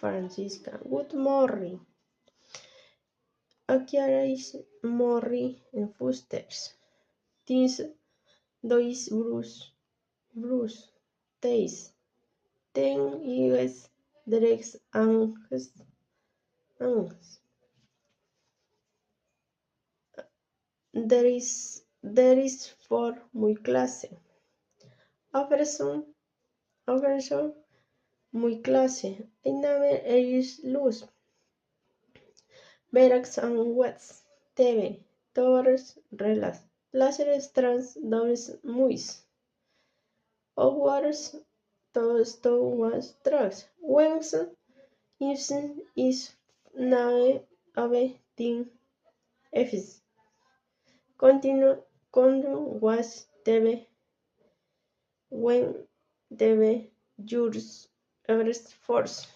Francisca. Good morning. A qué hora is morning en Fusters? Tins dois Bruce. Teis. Ten is drex angs. There is for muy clase. Offerson, muy clase. El nombre es luz. Verax and Wets. TV. Torres relas. Láseres trans dobles muis. Hours todos was drugs. Wens is nave ave tin efis. Continue was TV. When TV yours Everest Force.